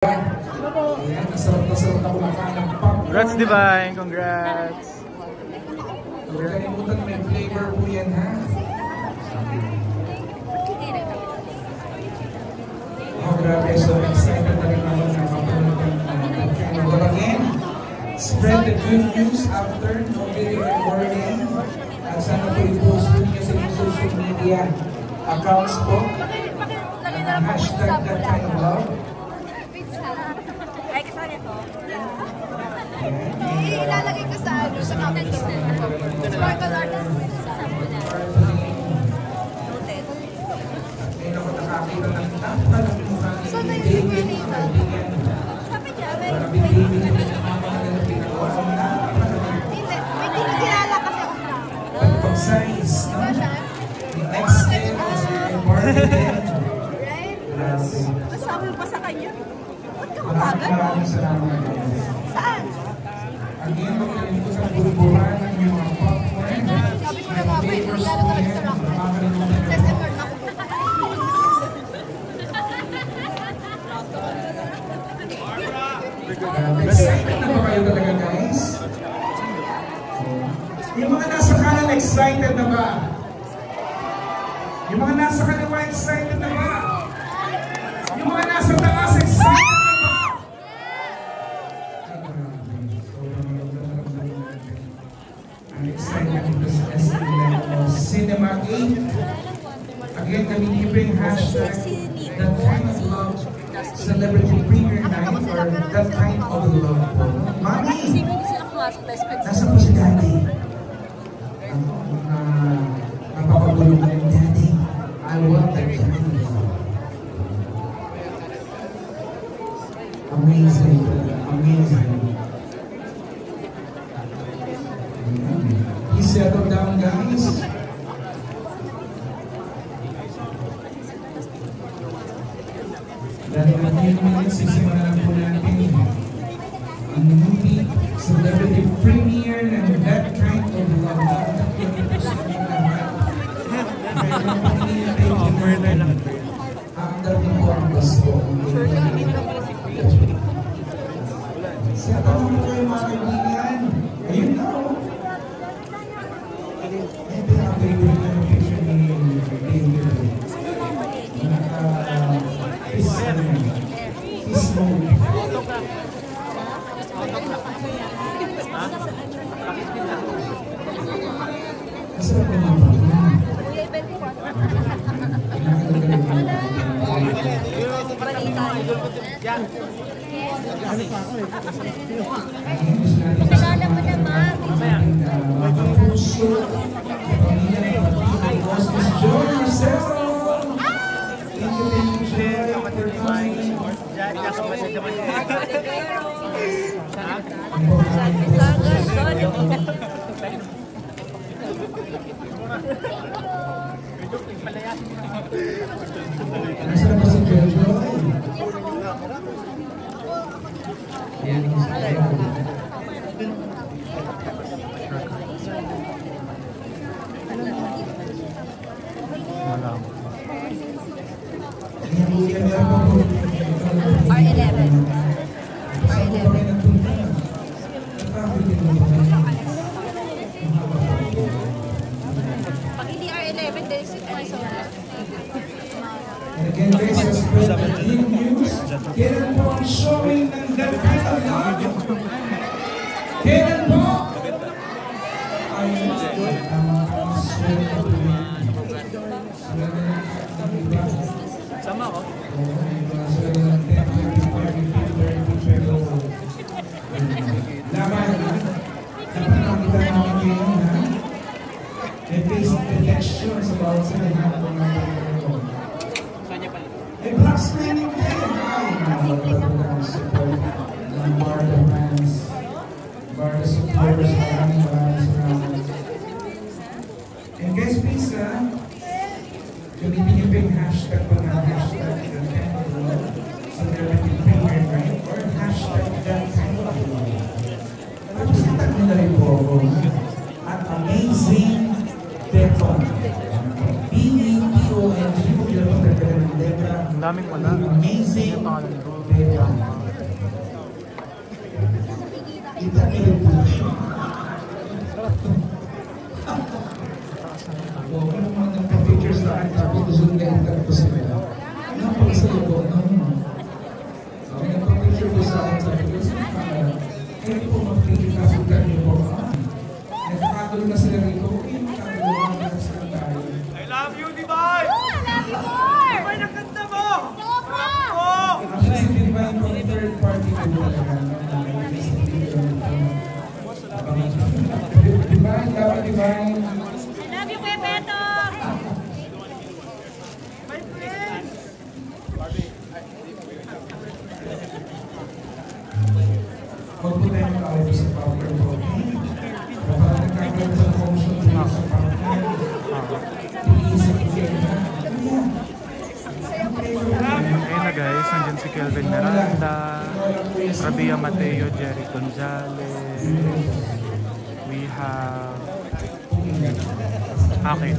Ayan, nasarap na kumakain ng popcorn. Congrats, Divine! Congrats! Huwag kalimutan, may flavor po yan, ha? Oh, grabe. So excited na rin ako na mapanood ng channel. But again, spread the good news after. Very rewarding. At sana po i-post po niyo sa inyong social media accounts po. Hashtag that kind of love. Ay, kasali ito. Ilalagay ko sa comment ko. Sparkle artist. Noted. Ngayon ako nakakita ng napakalang mukha ni David. Sabi niya, may kinakilala kasi ako na. Pag-size, no? The XL is very important. Right? Grabe. Masabi mo pa sa kanya. Ba't ka Maraming salamat. Saan? Again, magkalimutan sa burburan ng yung mga popcorn. Sabi ko na mga friends, lalo ko sa rock. September na. Excited na ba kayo talaga, guys? Yung mga nasa kanan, excited na ba? Yung mga nasa kaliwa, excited na ba? Yung mga nasa taas, excited na ba? I'm excited because Cinema 8. Again, kami giving hashtag that kind of love celebrity premiere night or that kind of love po. Mami! Nasa po si Daddy? Napapagulong ng Daddy. I want that kind of love. Amazing. Amazing. He settled down, guys. Dahil naman sisimulan po natin ang movie celebrity premiere ng that kind of love. Ang dating po ang basto. Siya pa naman kayo mga kaibigan. Ayun na o. Eh, pinaka-favorite na ng picture ni David. Kiss mode. Masarap po naman. Kilala mo naman. Puso. Pamilya ng Pagkilos. Miss Joy Marcelo. Thank you, Joy. Nasaan ba si Joy? Yan yung R11. Pag hindi R11, then sit my soda. And again, guys, let's spread the good news. Kailan po ang showing ng that kind of love? Kailan po? Sama ako. Laman, dapat nakita namin ngayon, ha? May basic protection sa bawat sinahan ng mga may black screening din! Ay, nakapagpapagod ang support ng Barda fans, Barda supporters, maraming salamat. And guys, please, gamitin niyo pa yung hashtag pa na hashtag that kind of love celebrity premiere night or hashtag that kind of love. Tapos itag nyo na rin po ako at amazing Decon. B-E-T-O-N-G. Ang daming wala. Amazing Decon. Kita niyo po siya. Oo, ano mga nagpa-pictures na akin, tapos gusto nila itarto sila. Napakasaya po, no? Okay, nagpa-picture po sa akin, sabi ko, kaya po mag-picture na sa niyo po. Nagkakagulo na sila rito, okay, magkakagulo na sila tayo. I love you, Divine! Oh, I love you more! Divine, ang ganda mo! Sobra! Actually, si Divine po, third party po talaga. Divine, dapat Divine. I love you, Kuya Beto! My friend! Huwag po tayo mag-away sa power po. Kapag nagkakaroon sa function dito sa power, iisip ko kayo na. Ayun na guys, nandyan si Kelvin Miranda, Rabia Mateo, Jerry Gonzalez. We have... Okay.